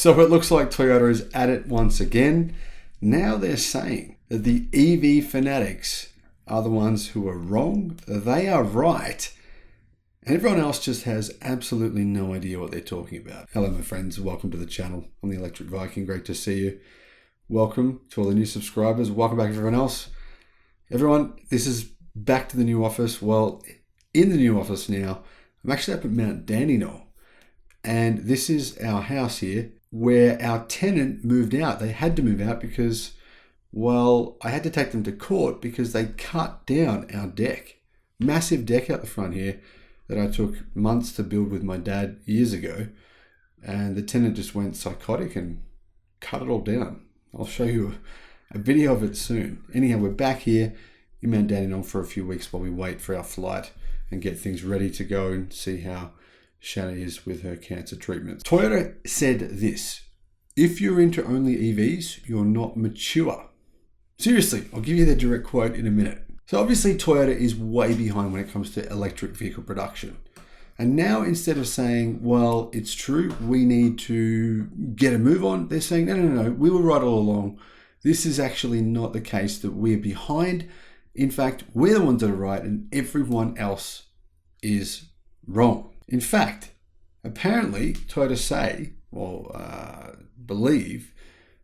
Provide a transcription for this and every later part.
So it looks like Toyota is at it once again. Now they're saying that the EV fanatics are the ones who are wrong. They are right. And everyone else just has absolutely no idea what they're talking about. Hello, my friends. Welcome to the channel. I'm the Electric Viking. Great to see you. Welcome to all the new subscribers. Welcome back, everyone else. Everyone, this is back to the new office. Well, in the new office now, I'm actually up at Mount Dandenong. And this is our house here where our tenant moved out. They had to move out because, well, I had to take them to court because they cut down our deck. Massive deck out the front here that I took months to build with my dad years ago. And the tenant just went psychotic and cut it all down. I'll show you a video of it soon. Anyhow, we're back here in Mount Dandenong for a few weeks while we wait for our flight and get things ready to go and see how Shanna is with her cancer treatment. Toyota said this: if you're into only EVs, you're not mature. Seriously, I'll give you the direct quote in a minute. So obviously Toyota is way behind when it comes to electric vehicle production. And now instead of saying, well, it's true, we need to get a move on, they're saying, no, we were right all along. This is actually not the case, that we're behind. In fact, we're the ones that are right and everyone else is wrong. In fact, apparently Toyota believe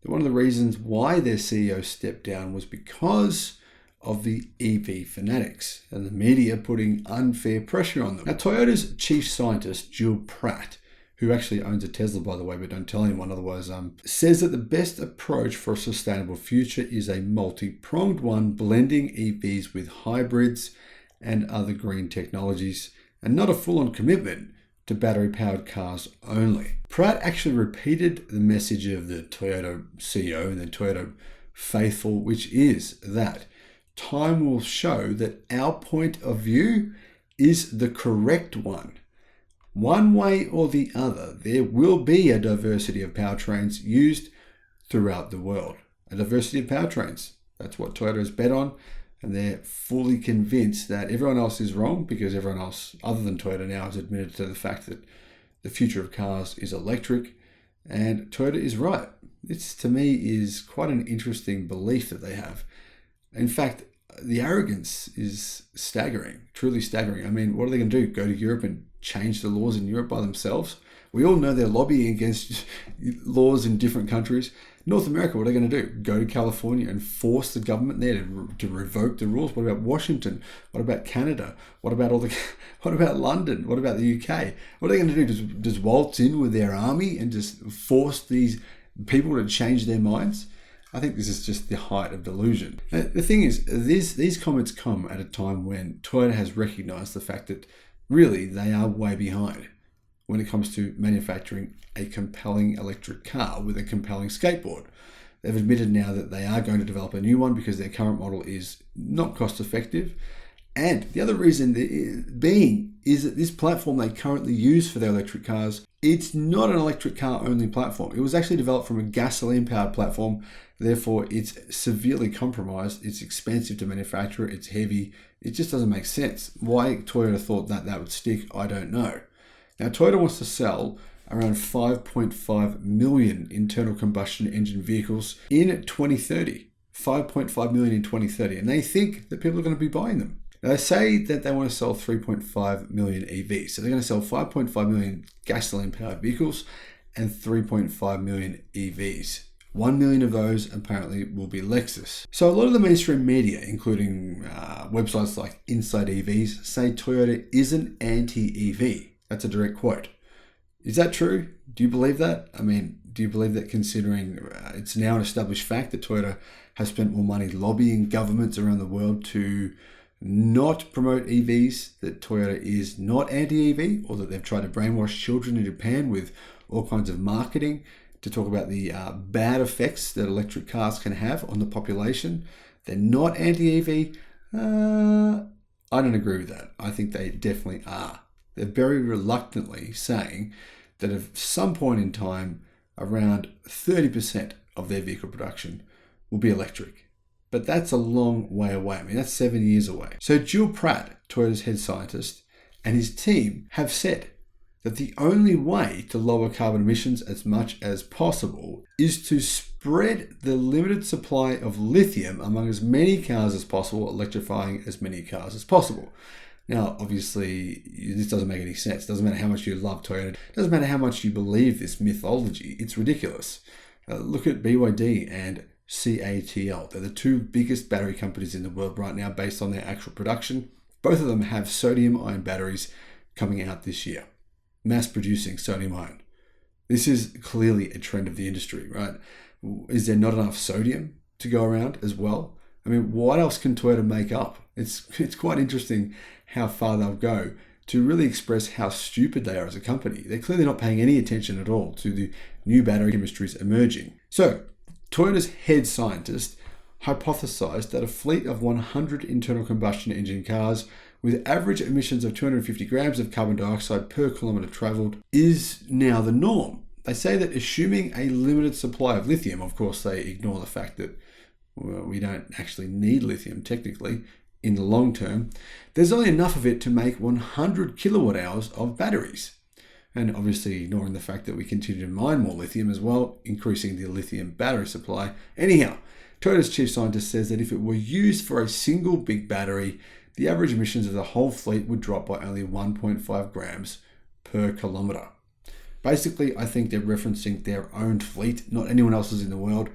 that one of the reasons why their CEO stepped down was because of the EV fanatics and the media putting unfair pressure on them. Now, Toyota's chief scientist, Jill Pratt, who actually owns a Tesla, by the way, but don't tell anyone otherwise, says that the best approach for a sustainable future is a multi-pronged one, blending EVs with hybrids and other green technologies, and not a full-on commitment to battery-powered cars only. Pratt actually repeated the message of the Toyota CEO and the Toyota faithful, which is that time will show that our point of view is the correct one. One way or the other, there will be a diversity of powertrains used throughout the world. A diversity of powertrains. That's what Toyota has bet on. And they're fully convinced that everyone else is wrong because everyone else, other than Toyota now, has admitted to the fact that the future of cars is electric. And Toyota is right. This, to me, is quite an interesting belief that they have. In fact, the arrogance is staggering, truly staggering. I mean, what are they going to do? Go to Europe and change the laws in Europe by themselves? We all know they're lobbying against laws in different countries. North America, what are they going to do? Go to California and force the government there to revoke the rules? What about Washington? What about Canada? What about what about London? What about the UK? What are they going to do? Just waltz in with their army and just force these people to change their minds? I think this is just the height of delusion. The thing is, these comments come at a time when Toyota has recognized the fact that really they are way behind when it comes to manufacturing a compelling electric car with a compelling skateboard. They've admitted now that they are going to develop a new one because their current model is not cost effective. And the other reason being is that this platform they currently use for their electric cars, it's not an electric car only platform. It was actually developed from a gasoline powered platform. Therefore, it's severely compromised. It's expensive to manufacture. It's heavy. It just doesn't make sense. Why Toyota thought that would stick, I don't know. Now, Toyota wants to sell around 5.5 million internal combustion engine vehicles in 2030. 5.5 million in 2030. And they think that people are going to be buying them. Now, they say that they want to sell 3.5 million EVs. So they're going to sell 5.5 million gasoline-powered vehicles and 3.5 million EVs. 1 million of those apparently will be Lexus. So a lot of the mainstream media, including websites like Inside EVs, say Toyota isn't anti-EV. That's a direct quote. Is that true? Do you believe that? I mean, do you believe that, considering it's now an established fact that Toyota has spent more money lobbying governments around the world to not promote EVs, that Toyota is not anti-EV, or that they've tried to brainwash children in Japan with all kinds of marketing to talk about the bad effects that electric cars can have on the population? They're not anti-EV. I don't agree with that. I think they definitely are. They're very reluctantly saying that at some point in time, around 30% of their vehicle production will be electric. But that's a long way away. I mean, that's 7 years away. So Jill Pratt, Toyota's head scientist, and his team have said that the only way to lower carbon emissions as much as possible is to spread the limited supply of lithium among as many cars as possible, electrifying as many cars as possible. Now, obviously, this doesn't make any sense. It doesn't matter how much you love Toyota. It doesn't matter how much you believe this mythology. It's ridiculous. Look at BYD and CATL. They're the two biggest battery companies in the world right now based on their actual production. Both of them have sodium-ion batteries coming out this year. Mass producing sodium-ion. This is clearly a trend of the industry, right? Is there not enough sodium to go around as well? I mean, what else can Toyota make up? It's quite interesting how far they'll go to really express how stupid they are as a company. They're clearly not paying any attention at all to the new battery chemistries emerging. So, Toyota's head scientist hypothesized that a fleet of 100 internal combustion engine cars with average emissions of 250 grams of carbon dioxide per kilometre travelled is now the norm. They say that assuming a limited supply of lithium, of course they ignore the fact that we don't actually need lithium technically in the long term, there's only enough of it to make 100 kilowatt hours of batteries. And obviously ignoring the fact that we continue to mine more lithium as well, increasing the lithium battery supply. Anyhow, Toyota's chief scientist says that if it were used for a single big battery, the average emissions of the whole fleet would drop by only 1.5 grams per kilometre. Basically, I think they're referencing their own fleet, not anyone else's in the world,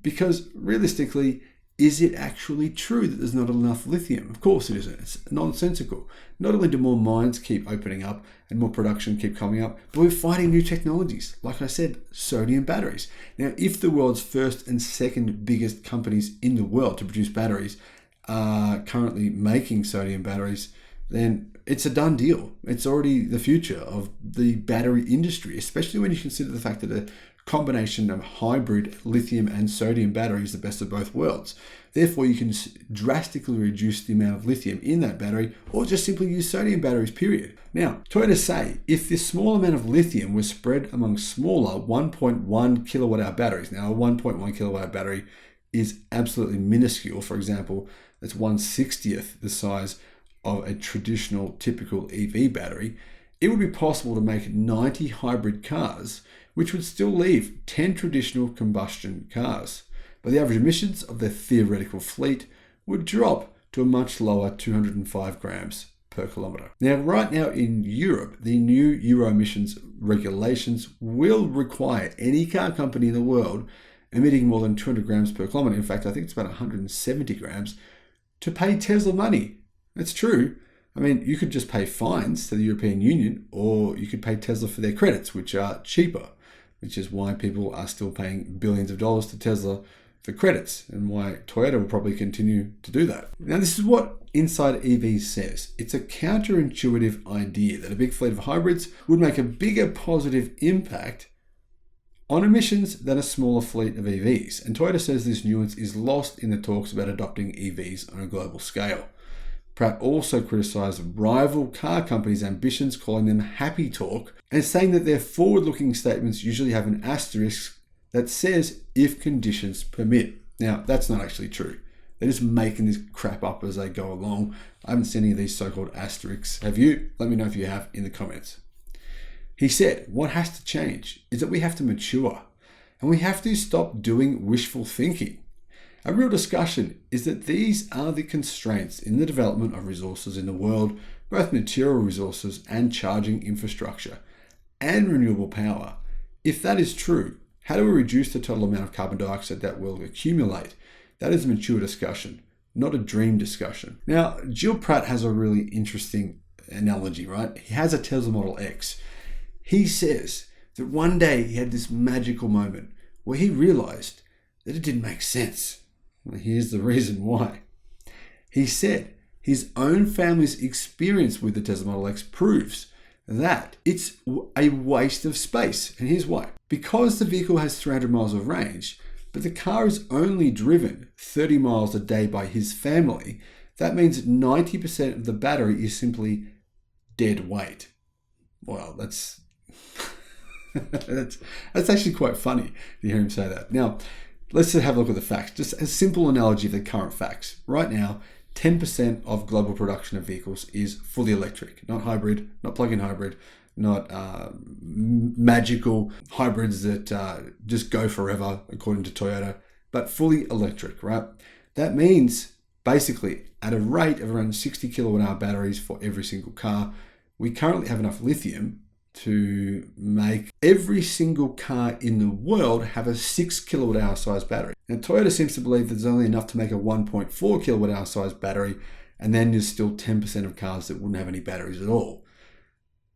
because realistically, is it actually true that there's not enough lithium? Of course it isn't. It's nonsensical. Not only do more mines keep opening up and more production keep coming up, but we're finding new technologies. Like I said, sodium batteries. Now, if the world's first and second biggest companies in the world to produce batteries are currently making sodium batteries, then it's a done deal. It's already the future of the battery industry, especially when you consider the fact that a combination of hybrid lithium and sodium battery is the best of both worlds. Therefore, you can drastically reduce the amount of lithium in that battery or just simply use sodium batteries, period. Now, Toyota say if this small amount of lithium was spread among smaller 1.1 kilowatt hour batteries, now a 1.1 kilowatt hour battery is absolutely minuscule. For example, that's 1/60th the size of a traditional typical EV battery. It would be possible to make 90 hybrid cars, which would still leave 10 traditional combustion cars. But the average emissions of their theoretical fleet would drop to a much lower 205 grams per kilometre. Now, right now in Europe, the new Euro emissions regulations will require any car company in the world emitting more than 200 grams per kilometre, in fact, I think it's about 170 grams, to pay Tesla money. That's true. I mean, you could just pay fines to the European Union, or you could pay Tesla for their credits, which are cheaper, which is why people are still paying billions of dollars to Tesla for credits, and why Toyota will probably continue to do that. Now, this is what Inside EVs says. It's a counterintuitive idea that a big fleet of hybrids would make a bigger positive impact on emissions than a smaller fleet of EVs. And Toyota says this nuance is lost in the talks about adopting EVs on a global scale. Pratt also criticised rival car companies' ambitions, calling them happy talk, and saying that their forward-looking statements usually have an asterisk that says if conditions permit. Now, that's not actually true. They're just making this crap up as they go along. I haven't seen any of these so-called asterisks. Have you? Let me know if you have in the comments. He said, what has to change is that we have to mature, and we have to stop doing wishful thinking. A real discussion is that these are the constraints in the development of resources in the world, both material resources and charging infrastructure, and renewable power. If that is true, how do we reduce the total amount of carbon dioxide that will accumulate? That is a mature discussion, not a dream discussion. Now, Jill Pratt has a really interesting analogy, right? He has a Tesla Model X. He says that one day he had this magical moment where he realized that it didn't make sense. Well, here's the reason why. He said his own family's experience with the Tesla Model X proves that it's a waste of space. And here's why. Because the vehicle has 300 miles of range, but the car is only driven 30 miles a day by his family, that means 90% of the battery is simply dead weight. Well, that's that's actually quite funny to hear him say that. Now, let's have a look at the facts. Just a simple analogy of the current facts. Right now, 10% of global production of vehicles is fully electric, not hybrid, not plug-in hybrid, not magical hybrids that just go forever, according to Toyota, but fully electric, right? That means basically at a rate of around 60 kilowatt hour batteries for every single car, we currently have enough lithium to make every single car in the world have a 6 kilowatt hour size battery. Now, Toyota seems to believe that there's only enough to make a 1.4 kilowatt hour size battery, and then there's still 10% of cars that wouldn't have any batteries at all.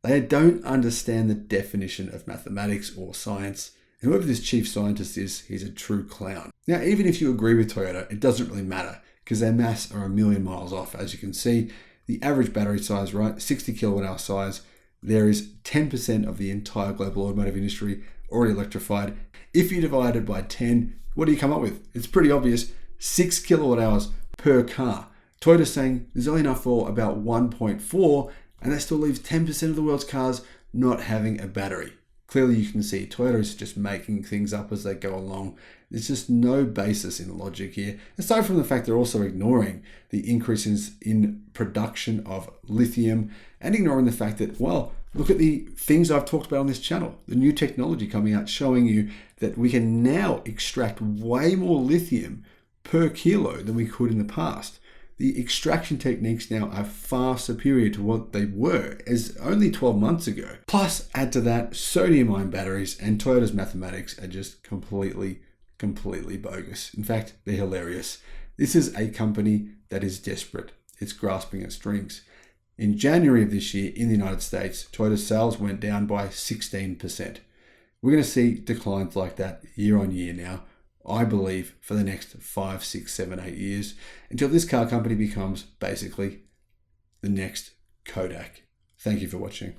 They don't understand the definition of mathematics or science, and whoever this chief scientist is, he's a true clown. Now, even if you agree with Toyota, it doesn't really matter because their maths are a million miles off. As you can see, the average battery size, right, 60 kilowatt hour size, there is 10% of the entire global automotive industry already electrified. If you divide it by 10, what do you come up with? It's pretty obvious, 6 kilowatt hours per car. Toyota's saying there's only enough for about 1.4, and that still leaves 10% of the world's cars not having a battery. Clearly you can see Toyota is just making things up as they go along. There's just no basis in logic here. Aside from the fact they're also ignoring the increases in production of lithium and ignoring the fact that, well, look at the things I've talked about on this channel. The new technology coming out showing you that we can now extract way more lithium per kilo than we could in the past. The extraction techniques now are far superior to what they were as only 12 months ago. Plus, add to that sodium-ion batteries, and Toyota's mathematics are just completely bogus. In fact, they're hilarious. This is a company that is desperate. It's grasping at strings. In January of this year in the United States, Toyota's sales went down by 16%. We're going to see declines like that year on year now, I believe, for the next 5, 6, 7, 8 years, until this car company becomes basically the next Kodak. Thank you for watching.